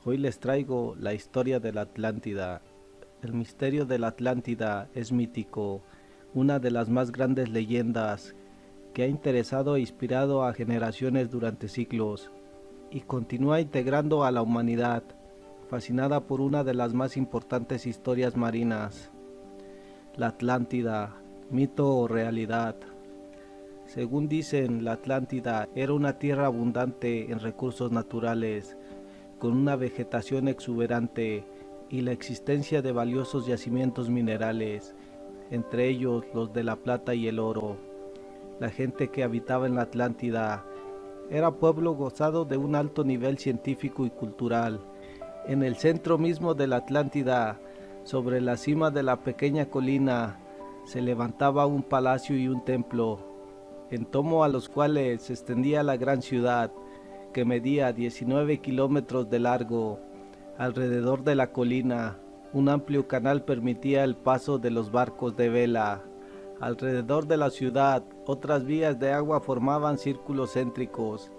Hoy les traigo la historia de la Atlántida. El misterio de la Atlántida es mítico, una de las más grandes leyendas que ha interesado e inspirado a generaciones durante siglos y continúa integrando a la humanidad, fascinada por una de las más importantes historias marinas. La Atlántida, mito o realidad. Según dicen, la Atlántida era una tierra abundante en recursos naturales, con una vegetación exuberante y la existencia de valiosos yacimientos minerales, entre ellos los de la plata y el oro. La gente que habitaba en la Atlántida era pueblo gozado de un alto nivel científico y cultural. En el centro mismo de la Atlántida, sobre la cima de la pequeña colina, se levantaba un palacio y un templo, en torno a los cuales se extendía la gran ciudad, que medía 19 kilómetros de largo. Alrededor de la colina, un amplio canal permitía el paso de los barcos de vela. Alrededor de la ciudad, otras vías de agua formaban círculos céntricos.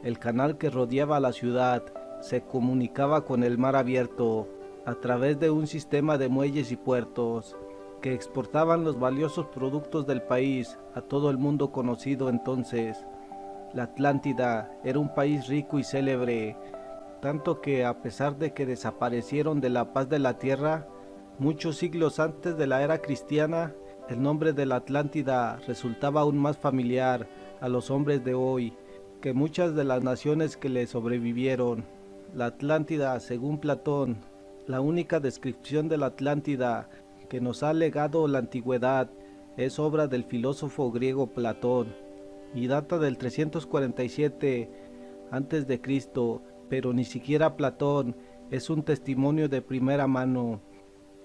El canal que rodeaba la ciudad se comunicaba con el mar abierto a través de un sistema de muelles y puertos que exportaban los valiosos productos del país a todo el mundo conocido entonces. La Atlántida era un país rico y célebre, tanto que a pesar de que desaparecieron de la faz de la tierra, muchos siglos antes de la era cristiana, el nombre de la Atlántida resultaba aún más familiar a los hombres de hoy que muchas de las naciones que le sobrevivieron. La Atlántida, según Platón, la única descripción de la Atlántida que nos ha legado la antigüedad es obra del filósofo griego Platón y data del 347 a.C., pero ni siquiera Platón es un testimonio de primera mano.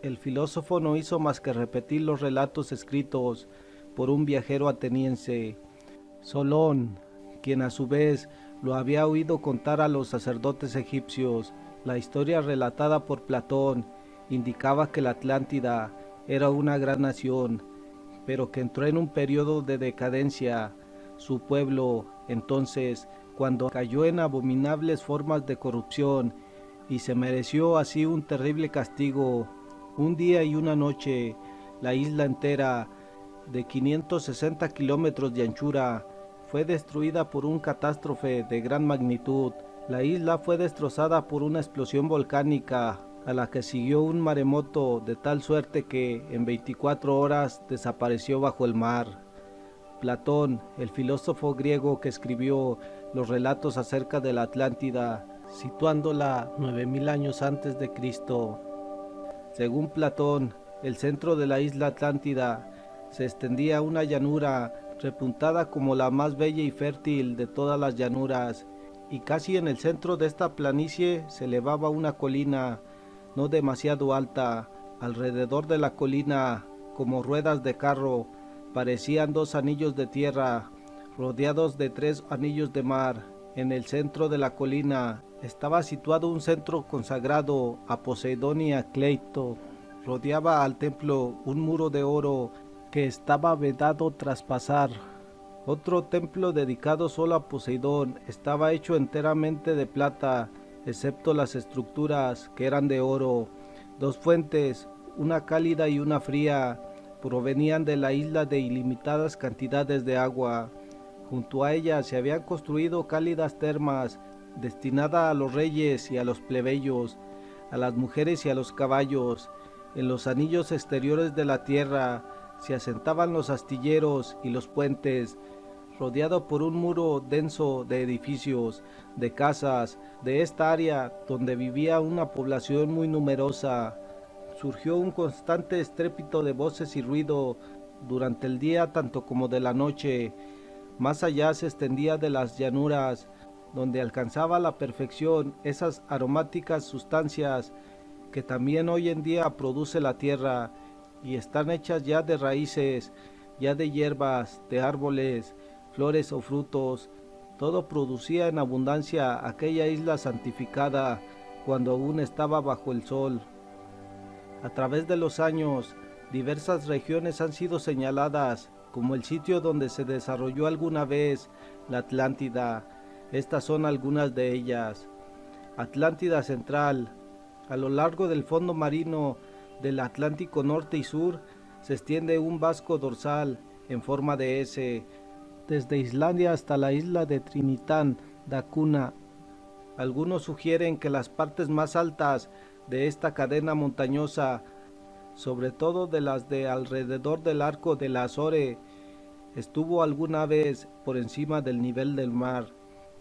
El filósofo no hizo más que repetir los relatos escritos por un viajero ateniense, Solón, quien a su vez lo había oído contar a los sacerdotes egipcios. La historia relatada por Platón indicaba que la Atlántida era una gran nación, pero que entró en un periodo de decadencia. Su pueblo, entonces, cuando cayó en abominables formas de corrupción y se mereció así un terrible castigo, un día y una noche, la isla entera, de 560 kilómetros de anchura, fue destruida por un catástrofe de gran magnitud. La isla fue destrozada por una explosión volcánica, a la que siguió un maremoto de tal suerte que en 24 horas desapareció bajo el mar. Platón, el filósofo griego que escribió los relatos acerca de la Atlántida, situándola 9000 años antes de Cristo. Según Platón, el centro de la isla Atlántida se extendía una llanura repuntada como la más bella y fértil de todas las llanuras, y casi en el centro de esta planicie se elevaba una colina no demasiado alta. Alrededor de la colina, como ruedas de carro, parecían dos anillos de tierra, rodeados de tres anillos de mar. En el centro de la colina estaba situado un centro consagrado a Poseidón y a Cleito. Rodeaba al templo un muro de oro que estaba vedado traspasar. Otro templo dedicado solo a Poseidón estaba hecho enteramente de plata, excepto las estructuras que eran de oro. Dos fuentes, una cálida y una fría, provenían de la isla de ilimitadas cantidades de agua. Junto a ellas se habían construido cálidas termas destinadas a los reyes y a los plebeyos, a las mujeres y a los caballos. En los anillos exteriores de la tierra se asentaban los astilleros y los puentes, rodeado por un muro denso de edificios, de casas. De esta área, donde vivía una población muy numerosa, surgió un constante estrépito de voces y ruido durante el día tanto como de la noche. Más allá se extendía de las llanuras, donde alcanzaba la perfección esas aromáticas sustancias que también hoy en día produce la tierra, y están hechas ya de raíces, ya de hierbas, de árboles, flores o frutos. Todo producía en abundancia aquella isla santificada cuando aún estaba bajo el sol. A través de los años, diversas regiones han sido señaladas como el sitio donde se desarrolló alguna vez la Atlántida. Estas son algunas de ellas: Atlántida Central. A lo largo del fondo marino del Atlántico Norte y Sur se extiende un vasco dorsal en forma de S, desde Islandia hasta la isla de Trinitán da Cunha. Algunos sugieren que las partes más altas de esta cadena montañosa, sobre todo de las de alrededor del arco de la Azore, estuvo alguna vez por encima del nivel del mar,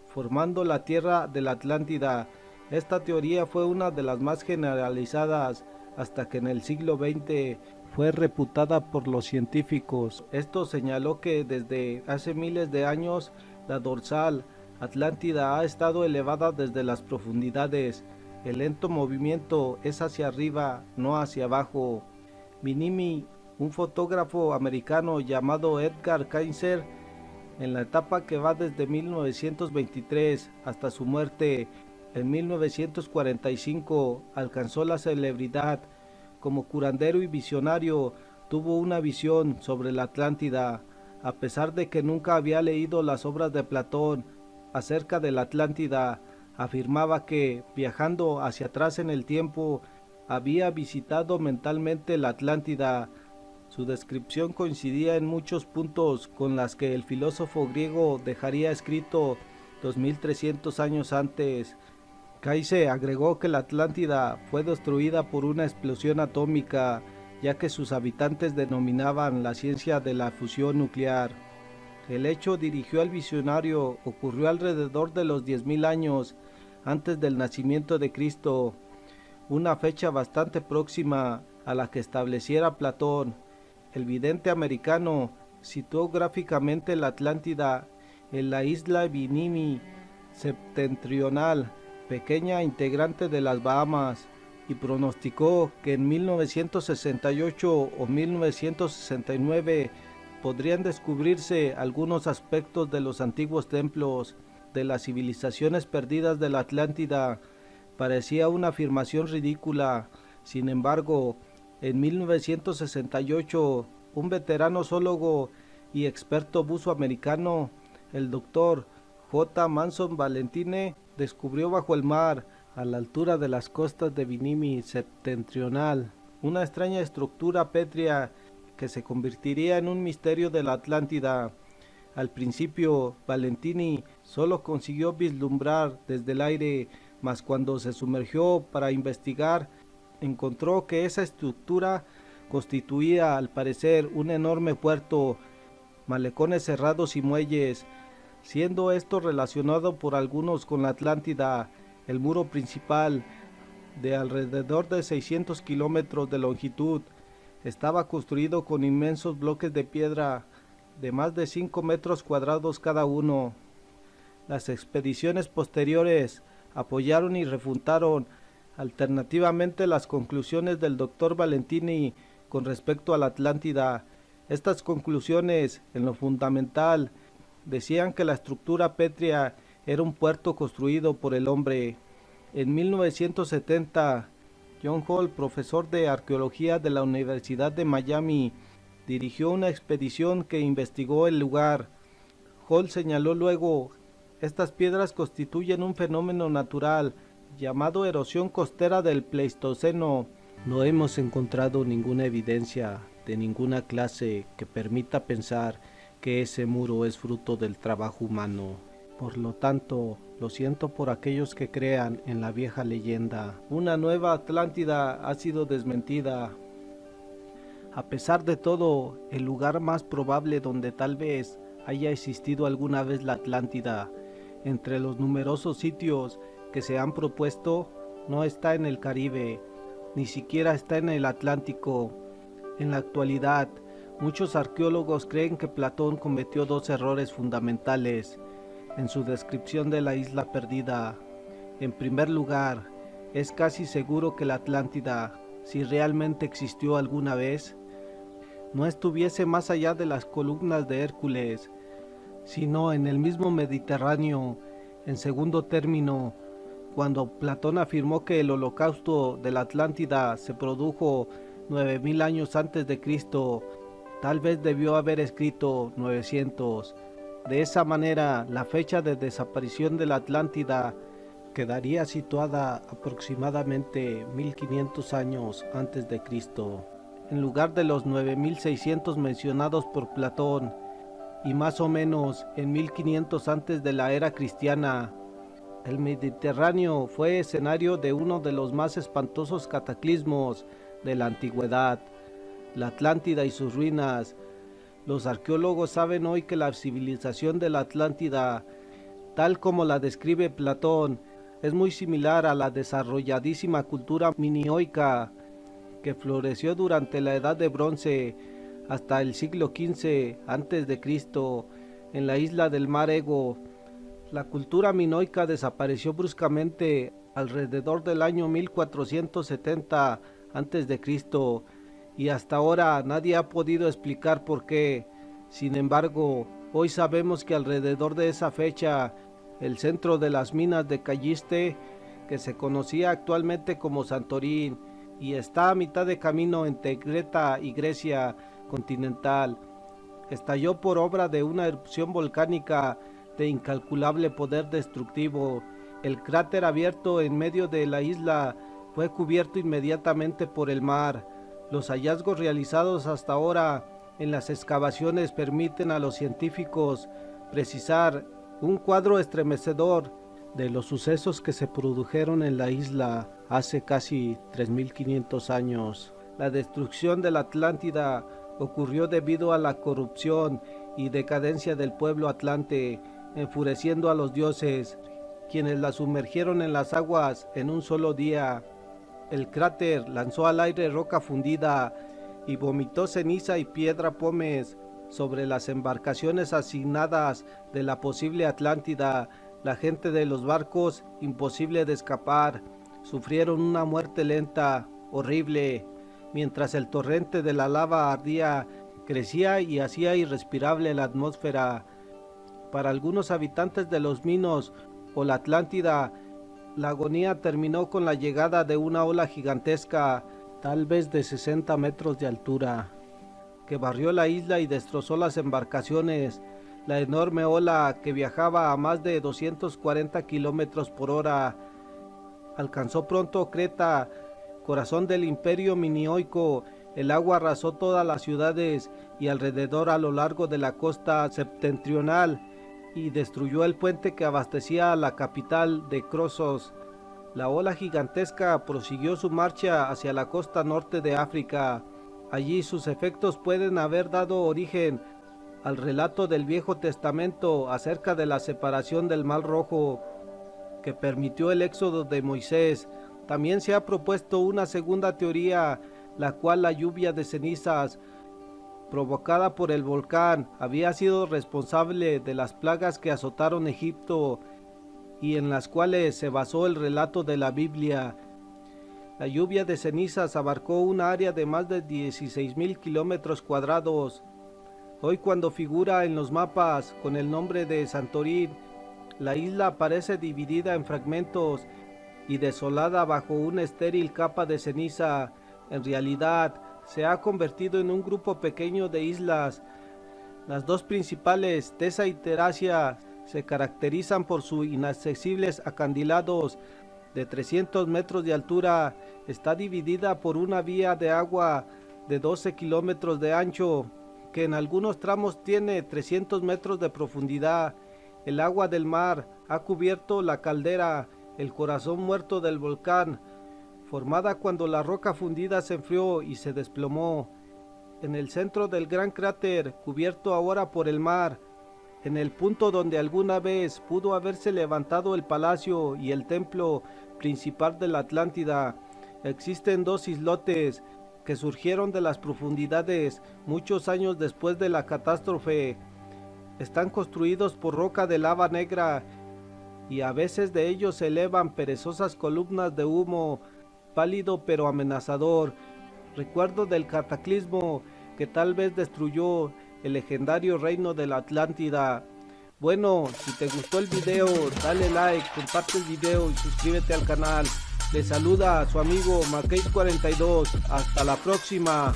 formando la tierra de la Atlántida. Esta teoría fue una de las más generalizadas hasta que en el siglo XX fue reputada por los científicos. Esto señaló que desde hace miles de años la dorsal Atlántida ha estado elevada desde las profundidades. El lento movimiento es hacia arriba, no hacia abajo. Minimi, un fotógrafo americano llamado Edgar Kaiser, en la etapa que va desde 1923 hasta su muerte en 1945, alcanzó la celebridad. Como curandero y visionario, tuvo una visión sobre la Atlántida, a pesar de que nunca había leído las obras de Platón acerca de la Atlántida. Afirmaba que, viajando hacia atrás en el tiempo, había visitado mentalmente la Atlántida. Su descripción coincidía en muchos puntos con las que el filósofo griego dejaría escrito 2300 años antes. Kaiser agregó que la Atlántida fue destruida por una explosión atómica, ya que sus habitantes denominaban la ciencia de la fusión nuclear. El hecho, dirigió al visionario, ocurrió alrededor de los 10.000 años antes del nacimiento de Cristo, una fecha bastante próxima a la que estableciera Platón. El vidente americano situó gráficamente la Atlántida en la isla Bimini septentrional, pequeña integrante de las Bahamas, y pronosticó que en 1968 o 1969 podrían descubrirse algunos aspectos de los antiguos templos de las civilizaciones perdidas de la Atlántida. Parecía una afirmación ridícula. Sin embargo, en 1968, un veterano zoólogo y experto buzo americano, el Dr. J. Manson Valentine, descubrió bajo el mar, a la altura de las costas de Bimini septentrional, una extraña estructura pétrea que se convertiría en un misterio de la Atlántida. Al principio, Valentini solo consiguió vislumbrar desde el aire, mas cuando se sumergió para investigar, encontró que esa estructura constituía al parecer un enorme puerto, malecones cerrados y muelles, siendo esto relacionado por algunos con la Atlántida. El muro principal, de alrededor de 600 kilómetros de longitud, estaba construido con inmensos bloques de piedra de más de 5 metros cuadrados cada uno. Las expediciones posteriores apoyaron y refutaron alternativamente las conclusiones del Dr. Valentini con respecto a la Atlántida. Estas conclusiones, en lo fundamental, decían que la estructura pétrea era un puerto construido por el hombre. En 1970, John Hall, profesor de arqueología de la Universidad de Miami, dirigió una expedición que investigó el lugar. Hall señaló luego: estas piedras constituyen un fenómeno natural llamado erosión costera del Pleistoceno. No hemos encontrado ninguna evidencia de ninguna clase que permita pensar que ese muro es fruto del trabajo humano. Por lo tanto, lo siento por aquellos que crean en la vieja leyenda. Una nueva Atlántida ha sido desmentida. A pesar de todo, el lugar más probable donde tal vez haya existido alguna vez la Atlántida, entre los numerosos sitios que se han propuesto, no está en el Caribe, ni siquiera está en el Atlántico. En la actualidad, muchos arqueólogos creen que Platón cometió dos errores fundamentales en su descripción de la isla perdida. En primer lugar, es casi seguro que la Atlántida, si realmente existió alguna vez, no estuviese más allá de las columnas de Hércules, sino en el mismo Mediterráneo. En segundo término, cuando Platón afirmó que el holocausto de la Atlántida se produjo 9000 años antes de Cristo, tal vez debió haber escrito 900. De esa manera, la fecha de desaparición de la Atlántida quedaría situada aproximadamente 1500 años antes de Cristo, en lugar de los 9600 mencionados por Platón, y más o menos en 1500 antes de la era cristiana. El Mediterráneo fue escenario de uno de los más espantosos cataclismos de la antigüedad, la Atlántida y sus ruinas. Los arqueólogos saben hoy que la civilización de la Atlántida, tal como la describe Platón, es muy similar a la desarrolladísima cultura minoica que floreció durante la Edad de Bronce hasta el siglo XV a.C. en la isla del Mar Ego. La cultura minoica desapareció bruscamente alrededor del año 1470 a.C. y hasta ahora nadie ha podido explicar por qué. Sin embargo, hoy sabemos que alrededor de esa fecha, el centro de las minas de Calliste, que se conocía actualmente como Santorín, y está a mitad de camino entre Creta y Grecia continental, estalló por obra de una erupción volcánica de incalculable poder destructivo. El cráter abierto en medio de la isla fue cubierto inmediatamente por el mar. Los hallazgos realizados hasta ahora en las excavaciones permiten a los científicos precisar un cuadro estremecedor de los sucesos que se produjeron en la isla hace casi 3500 años. La destrucción de la Atlántida ocurrió debido a la corrupción y decadencia del pueblo atlante, enfureciendo a los dioses, quienes la sumergieron en las aguas en un solo día. El cráter lanzó al aire roca fundida y vomitó ceniza y piedra pómez sobre las embarcaciones asignadas de la posible Atlántida. La gente de los barcos, imposible de escapar, sufrieron una muerte lenta, horrible, mientras el torrente de la lava ardía, crecía y hacía irrespirable la atmósfera. Para algunos habitantes de los Minos o la Atlántida, la agonía terminó con la llegada de una ola gigantesca, tal vez de 60 metros de altura, que barrió la isla y destrozó las embarcaciones. La enorme ola, que viajaba a más de 240 kilómetros por hora, alcanzó pronto Creta, corazón del imperio minoico. El agua arrasó todas las ciudades y alrededor a lo largo de la costa septentrional y destruyó el puente que abastecía a la capital de Crosos. La ola gigantesca prosiguió su marcha hacia la costa norte de África. Allí sus efectos pueden haber dado origen al relato del Viejo Testamento acerca de la separación del Mar Rojo, que permitió el éxodo de Moisés. También se ha propuesto una segunda teoría, la cual la lluvia de cenizas provocada por el volcán había sido responsable de las plagas que azotaron Egipto y en las cuales se basó el relato de la Biblia. La lluvia de cenizas abarcó un área de más de 16,000 kilómetros cuadrados. Hoy, cuando figura en los mapas con el nombre de Santorín, la isla aparece dividida en fragmentos y desolada bajo una estéril capa de ceniza. En realidad, se ha convertido en un grupo pequeño de islas. Las dos principales, Tesa y Teracia, se caracterizan por sus inaccesibles acantilados de 300 metros de altura. Está dividida por una vía de agua de 12 kilómetros de ancho, que en algunos tramos tiene 300 metros de profundidad. El agua del mar ha cubierto la caldera, el corazón muerto del volcán, formada cuando la roca fundida se enfrió y se desplomó. En el centro del gran cráter, cubierto ahora por el mar, en el punto donde alguna vez pudo haberse levantado el palacio y el templo principal de la Atlántida, existen dos islotes que surgieron de las profundidades muchos años después de la catástrofe. Están construidos por roca de lava negra y a veces de ellos se elevan perezosas columnas de humo pálido pero amenazador, recuerdo del cataclismo que tal vez destruyó el legendario reino de la Atlántida. Bueno, si te gustó el video, dale like, comparte el video y suscríbete al canal. Les saluda a su amigo Mackey42. Hasta la próxima.